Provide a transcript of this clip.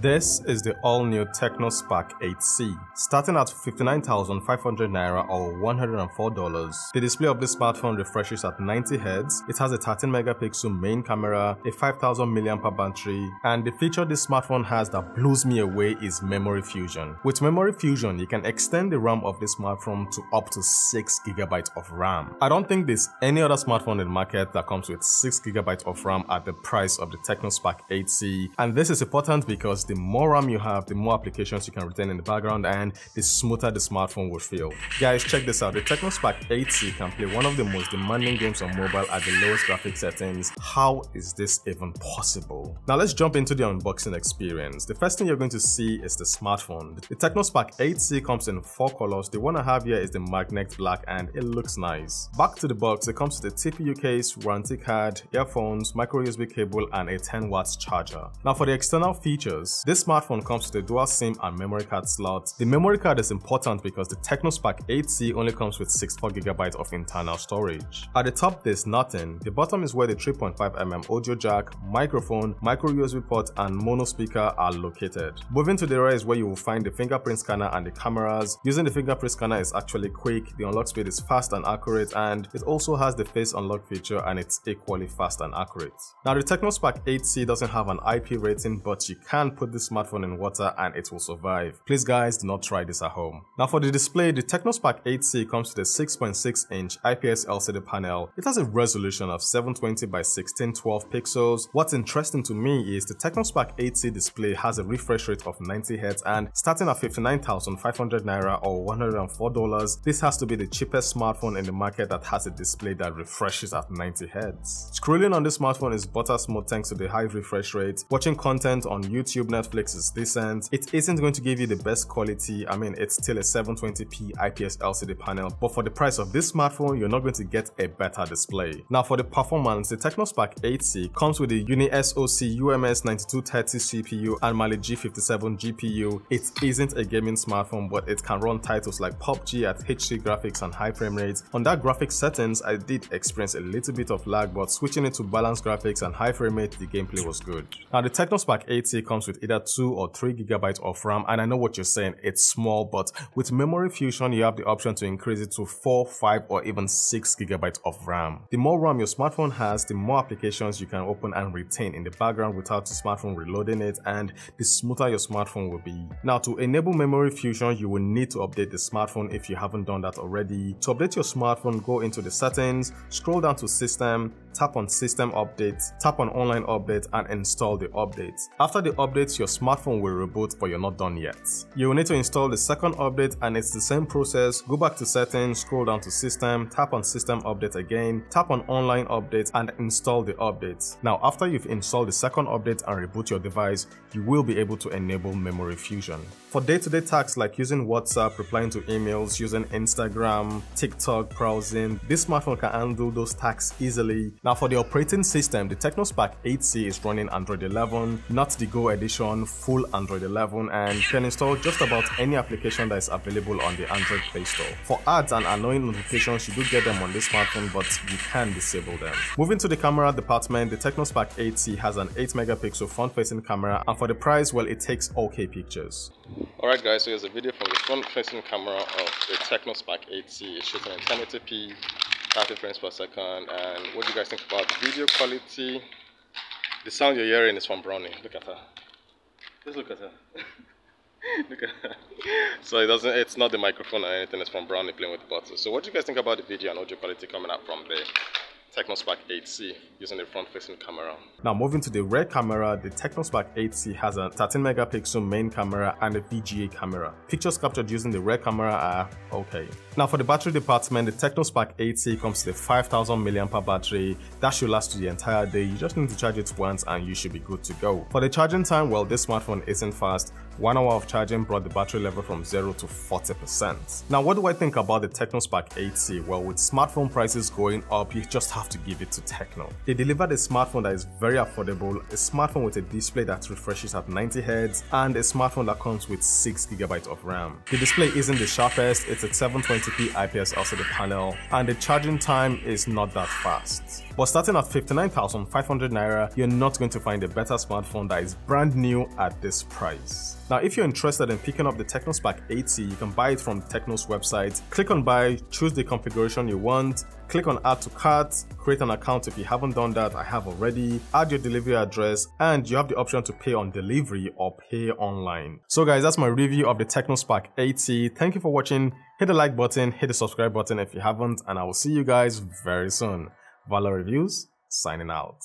This is the all-new TECNO Spark 8C. Starting at 59,500 Naira or $104, the display of this smartphone refreshes at 90 Hz, it has a 13 megapixel main camera, a 5000 mAh battery, and the feature this smartphone has that blows me away is memory fusion. With memory fusion, you can extend the RAM of this smartphone to up to 6GB of RAM. I don't think there's any other smartphone in the market that comes with 6GB of RAM at the price of the TECNO Spark 8C, and this is important because the more RAM you have, the more applications you can retain in the background and the smoother the smartphone will feel. Guys, check this out. The TECNO Spark 8C can play one of the most demanding games on mobile at the lowest graphics settings. How is this even possible? Now let's jump into the unboxing experience. The first thing you're going to see is the smartphone. The TECNO Spark 8C comes in 4 colors. The one I have here is the magnet black and it looks nice. Back to the box, it comes with a TPU case, warranty card, earphones, micro USB cable and a 10 watts charger. Now for the external features, this smartphone comes with a dual SIM and memory card slot. The memory card is important because the TECNO Spark 8C only comes with 64GB of internal storage. At the top there's nothing. The bottom is where the 3.5mm audio jack, microphone, micro USB port and mono speaker are located. Moving to the right is where you will find the fingerprint scanner and the cameras. Using the fingerprint scanner is actually quick, the unlock speed is fast and accurate, and it also has the face unlock feature and it's equally fast and accurate. Now the TECNO Spark 8C doesn't have an IP rating, but you can put this smartphone in water and it will survive. Please guys, do not try this at home. Now for the display, the TECNO Spark 8C comes with a 6.6-inch IPS LCD panel. It has a resolution of 720 by 1612 pixels. What's interesting to me is the TECNO Spark 8C display has a refresh rate of 90 Hz and starting at 59,500 Naira or $104, this has to be the cheapest smartphone in the market that has a display that refreshes at 90 Hz. Scrolling on this smartphone is butter smooth thanks to the high refresh rate. Watching content on YouTube, Netflix is decent. It isn't going to give you the best quality. I mean, it's still a 720p IPS LCD panel, but for the price of this smartphone, you're not going to get a better display. Now for the performance, the TECNO Spark 8C comes with the UNISOC UMS9230 CPU and Mali G57 GPU. It isn't a gaming smartphone, but it can run titles like PUBG at HD graphics and high frame rates. On that graphics settings, I did experience a little bit of lag, but switching it to balanced graphics and high frame rate, the gameplay was good. Now the TECNO Spark 8C comes with either 2 or 3GB of RAM, and I know what you're saying, it's small, but with memory fusion you have the option to increase it to 4, 5 or even 6GB of RAM. The more RAM your smartphone has, the more applications you can open and retain in the background without the smartphone reloading it, and the smoother your smartphone will be. Now to enable memory fusion, you will need to update the smartphone if you haven't done that already. To update your smartphone, go into the settings, scroll down to system, tap on system update, tap on online update and install the update. After the updates, your smartphone will reboot, but you're not done yet. You will need to install the second update and it's the same process. Go back to settings, scroll down to system, tap on system update again, tap on online update and install the update. Now after you've installed the second update and reboot your device, you will be able to enable memory fusion. For day-to-day tasks like using WhatsApp, replying to emails, using Instagram, TikTok, browsing, this smartphone can handle those tasks easily. Now for the operating system, the TECNO Spark 8C is running Android 11, not the Go edition, full Android 11, and you can install just about any application that is available on the Android Play Store. For ads and annoying notifications, you do get them on this smartphone, but you can disable them. Moving to the camera department, the TECNO Spark 8C has an 8 megapixel front-facing camera, and for the price, well, it takes okay pictures. Alright guys, so here's a video from the front-facing camera of the TECNO Spark 8C. It's shooting in 1080p, 30 frames per second, and what do you guys think about the video quality? The sound you're hearing is from Brownie. Look at her. Just look at her. Look at her. So it's not the microphone or anything, it's from Brownie playing with the buttons. So what do you guys think about the video and audio quality coming out from the TECNO Spark 8C using the front-facing camera? Now moving to the rear camera, the TECNO Spark 8C has a 13 megapixel main camera and a VGA camera. Pictures captured using the rear camera are okay. Now for the battery department, the TECNO Spark 8C comes with a 5000 mAh battery that should last you the entire day. You just need to charge it once and you should be good to go. For the charging time, well, this smartphone isn't fast. 1 hour of charging brought the battery level from 0 to 40%. Now, what do I think about the TECNO Spark 8C? Well, with smartphone prices going up, you just have to give it to TECNO. They delivered a smartphone that is very affordable, a smartphone with a display that refreshes at 90 Hz, and a smartphone that comes with 6 GB of RAM. The display isn't the sharpest, it's a 720p IPS LCD panel, and the charging time is not that fast. But starting at 59,500 Naira, you're not going to find a better smartphone that is brand new at this price. Now, if you're interested in picking up the TECNO Spark 8C, you can buy it from TECNO's website. Click on buy, choose the configuration you want, click on add to cart, create an account if you haven't done that. I have already. Add your delivery address, and you have the option to pay on delivery or pay online. So guys, that's my review of the TECNO Spark 8C. Thank you for watching. Hit the like button, hit the subscribe button if you haven't, and I will see you guys very soon. Valor Reviews, signing out.